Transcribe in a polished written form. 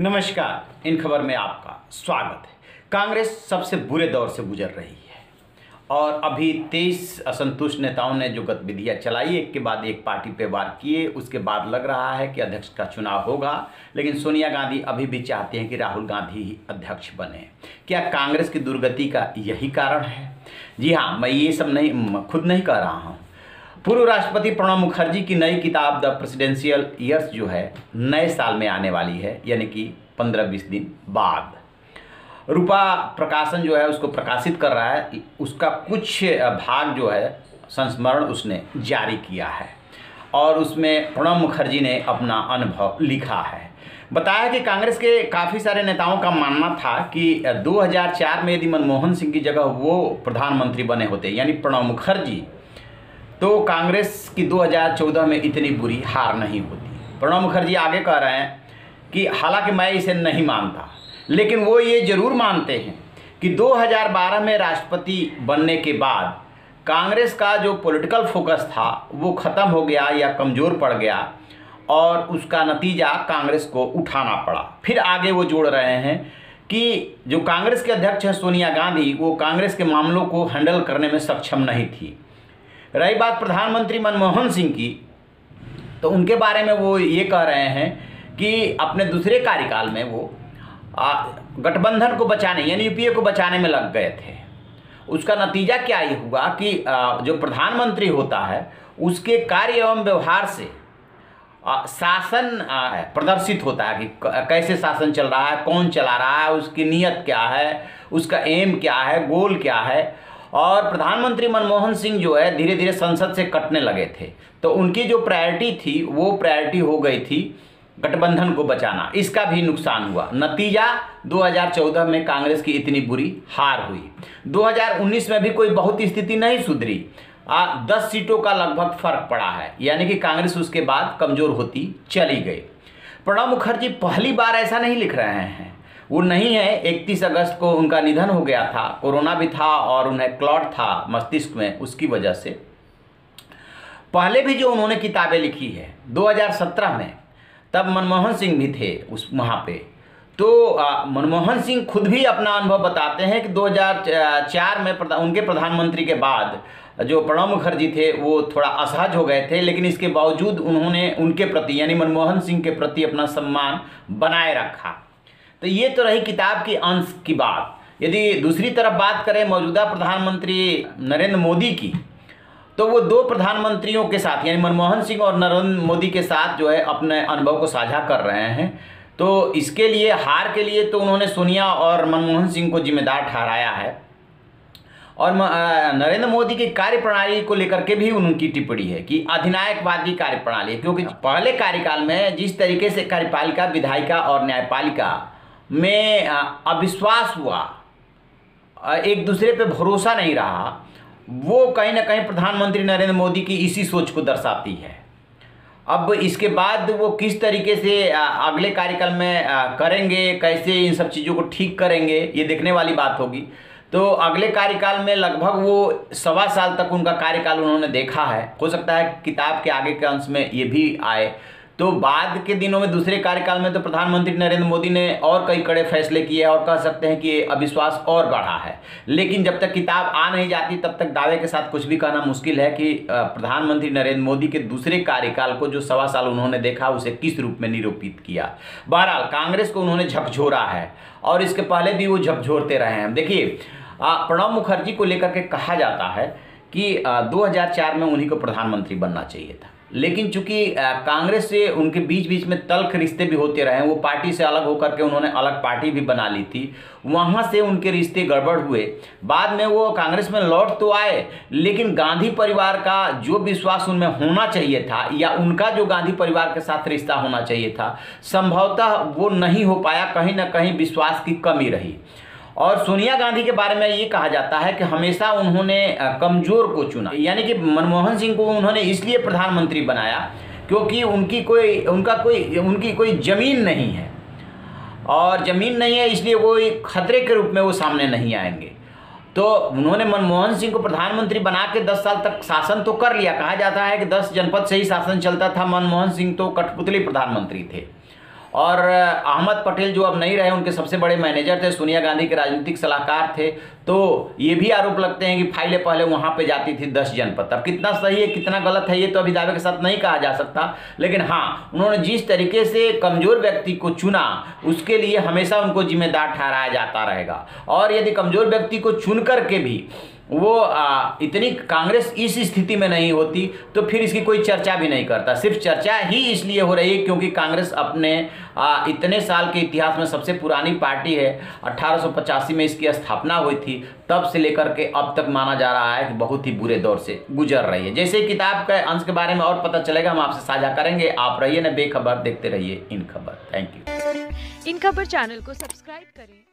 नमस्कार। इन खबर में आपका स्वागत है। कांग्रेस सबसे बुरे दौर से गुजर रही है और अभी 23 असंतुष्ट नेताओं ने जो गतिविधियां चलाई, एक के बाद एक पार्टी पे वार किए। उसके बाद लग रहा है कि अध्यक्ष का चुनाव होगा, लेकिन सोनिया गांधी अभी भी चाहती हैं कि राहुल गांधी ही अध्यक्ष बने। क्या कांग्रेस की दुर्गति का यही कारण है? जी हाँ, मैं ये सब खुद नहीं कह रहा हूँ। पूर्व राष्ट्रपति प्रणब मुखर्जी की नई किताब द प्रेसिडेंशियल ईयर्स जो है नए साल में आने वाली है, यानी कि 15-20 दिन बाद। रूपा प्रकाशन जो है उसको प्रकाशित कर रहा है। उसका कुछ भाग जो है संस्मरण उसने जारी किया है और उसमें प्रणब मुखर्जी ने अपना अनुभव लिखा है। बताया कि कांग्रेस के काफ़ी सारे नेताओं का मानना था कि 2004 में यदि मनमोहन सिंह की जगह वो प्रधानमंत्री बने होते, यानी प्रणब मुखर्जी, तो कांग्रेस की 2014 में इतनी बुरी हार नहीं होती। प्रणब मुखर्जी आगे कह रहे हैं कि हालांकि मैं इसे नहीं मानता, लेकिन वो ये जरूर मानते हैं कि 2012 में राष्ट्रपति बनने के बाद कांग्रेस का जो पॉलिटिकल फोकस था वो ख़त्म हो गया या कमज़ोर पड़ गया और उसका नतीजा कांग्रेस को उठाना पड़ा। फिर आगे वो जोड़ रहे हैं कि जो कांग्रेस के अध्यक्ष हैं सोनिया गांधी, वो कांग्रेस के मामलों को हैंडल करने में सक्षम नहीं थी। रही बात प्रधानमंत्री मनमोहन सिंह की, तो उनके बारे में वो ये कह रहे हैं कि अपने दूसरे कार्यकाल में वो गठबंधन को बचाने, यानी यूपीए को बचाने में लग गए थे। उसका नतीजा क्या ये हुआ कि जो प्रधानमंत्री होता है उसके कार्य एवं व्यवहार से शासन प्रदर्शित होता है कि कैसे शासन चल रहा है, कौन चला रहा है, उसकी नीयत क्या है, उसका एम क्या है, गोल क्या है। और प्रधानमंत्री मनमोहन सिंह जो है धीरे धीरे संसद से कटने लगे थे, तो उनकी जो प्रायोरिटी थी वो प्रायोरिटी हो गई थी गठबंधन को बचाना। इसका भी नुकसान हुआ। नतीजा 2014 में कांग्रेस की इतनी बुरी हार हुई। 2019 में भी कोई बहुत स्थिति नहीं सुधरी। 10 सीटों का लगभग फर्क पड़ा है, यानी कि कांग्रेस उसके बाद कमजोर होती चली गई। प्रणब मुखर्जी पहली बार ऐसा नहीं लिख रहे हैं। वो नहीं है 31 अगस्त को उनका निधन हो गया था, कोरोना भी था और उन्हें क्लॉट था मस्तिष्क में, उसकी वजह से। पहले भी जो उन्होंने किताबें लिखी है 2017 में, तब मनमोहन सिंह भी थे उस वहाँ पे। तो मनमोहन सिंह खुद भी अपना अनुभव बताते हैं कि 2004 में उनके प्रधानमंत्री के बाद जो प्रणब मुखर्जी थे वो थोड़ा असहज हो गए थे, लेकिन इसके बावजूद उन्होंने उनके प्रति, यानी मनमोहन सिंह के प्रति, अपना सम्मान बनाए रखा। तो ये तो रही किताब की अंश की बात। यदि दूसरी तरफ बात करें मौजूदा प्रधानमंत्री नरेंद्र मोदी की, तो वो दो प्रधानमंत्रियों के साथ, यानी मनमोहन सिंह और नरेंद्र मोदी के साथ जो है अपने अनुभव को साझा कर रहे हैं। तो इसके लिए, हार के लिए, तो उन्होंने सोनिया और मनमोहन सिंह को जिम्मेदार ठहराया है। और नरेंद्र मोदी की कार्यप्रणाली को लेकर के भी उनकी टिप्पणी है कि अधिनायकवादी कार्यप्रणाली है, क्योंकि पहले कार्यकाल में जिस तरीके से कार्यपालिका, विधायिका और न्यायपालिका में अविश्वास हुआ, एक दूसरे पे भरोसा नहीं रहा, वो कहीं ना कहीं प्रधानमंत्री नरेंद्र मोदी की इसी सोच को दर्शाती है। अब इसके बाद वो किस तरीके से अगले कार्यकाल में करेंगे, कैसे इन सब चीज़ों को ठीक करेंगे, ये देखने वाली बात होगी। तो अगले कार्यकाल में लगभग वो 1.25 साल तक उनका कार्यकाल उन्होंने देखा है। हो सकता है किताब के आगे के अंश में ये भी आए। तो बाद के दिनों में, दूसरे कार्यकाल में, तो प्रधानमंत्री नरेंद्र मोदी ने और कई कड़े फैसले किए और कह सकते हैं कि अविश्वास और बढ़ा है। लेकिन जब तक किताब आ नहीं जाती तब तक दावे के साथ कुछ भी कहना मुश्किल है कि प्रधानमंत्री नरेंद्र मोदी के दूसरे कार्यकाल को, जो 1.25 साल उन्होंने देखा, उसे किस रूप में निरूपित किया। बहरहाल कांग्रेस को उन्होंने झकझोरा है और इसके पहले भी वो झकझोरते रहे हैं। देखिए, प्रणब मुखर्जी को लेकर के कहा जाता है कि 2004 में उन्हीं को प्रधानमंत्री बनना चाहिए था, लेकिन चूंकि कांग्रेस से उनके बीच बीच में तल्ख रिश्ते भी होते रहे, वो पार्टी से अलग होकर के उन्होंने अलग पार्टी भी बना ली थी, वहाँ से उनके रिश्ते गड़बड़ हुए। बाद में वो कांग्रेस में लौट तो आए, लेकिन गांधी परिवार का जो विश्वास उनमें होना चाहिए था, या उनका जो गांधी परिवार के साथ रिश्ता होना चाहिए था, संभवतः वो नहीं हो पाया। कहीं ना कहीं विश्वास की कमी रही। और सोनिया गांधी के बारे में ये कहा जाता है कि हमेशा उन्होंने कमज़ोर को चुना, यानी कि मनमोहन सिंह को उन्होंने इसलिए प्रधानमंत्री बनाया क्योंकि उनकी कोई ज़मीन नहीं है, और ज़मीन नहीं है इसलिए वो एक खतरे के रूप में वो सामने नहीं आएंगे। तो उन्होंने मनमोहन सिंह को प्रधानमंत्री बना के 10 साल तक शासन तो कर लिया। कहा जाता है कि 10 जनपद से ही शासन चलता था। मनमोहन सिंह तो कठपुतली प्रधानमंत्री थे और अहमद पटेल जो अब नहीं रहे, उनके सबसे बड़े मैनेजर थे, सोनिया गांधी के राजनीतिक सलाहकार थे। तो ये भी आरोप लगते हैं कि फाइलें पहले वहाँ पे जाती थी 10 जनपद। अब कितना सही है कितना गलत है ये तो अभी दावे के साथ नहीं कहा जा सकता, लेकिन हाँ, उन्होंने जिस तरीके से कमज़ोर व्यक्ति को चुना उसके लिए हमेशा उनको जिम्मेदार ठहराया जाता रहेगा। और यदि कमज़ोर व्यक्ति को चुन करके भी वो इतनी कांग्रेस इस स्थिति में नहीं होती तो फिर इसकी कोई चर्चा भी नहीं करता। सिर्फ चर्चा ही इसलिए हो रही है क्योंकि कांग्रेस अपने इतने साल के इतिहास में सबसे पुरानी पार्टी है। 1885 में इसकी स्थापना हुई थी, तब से लेकर के अब तक माना जा रहा है कि बहुत ही बुरे दौर से गुजर रही है। जैसे किताब के अंश के बारे में और पता चलेगा हम आपसे साझा करेंगे। आप रहिए न बेखबर, देखते रहिए इन खबर। Thank you. इन खबर चैनल को सब्सक्राइब करें।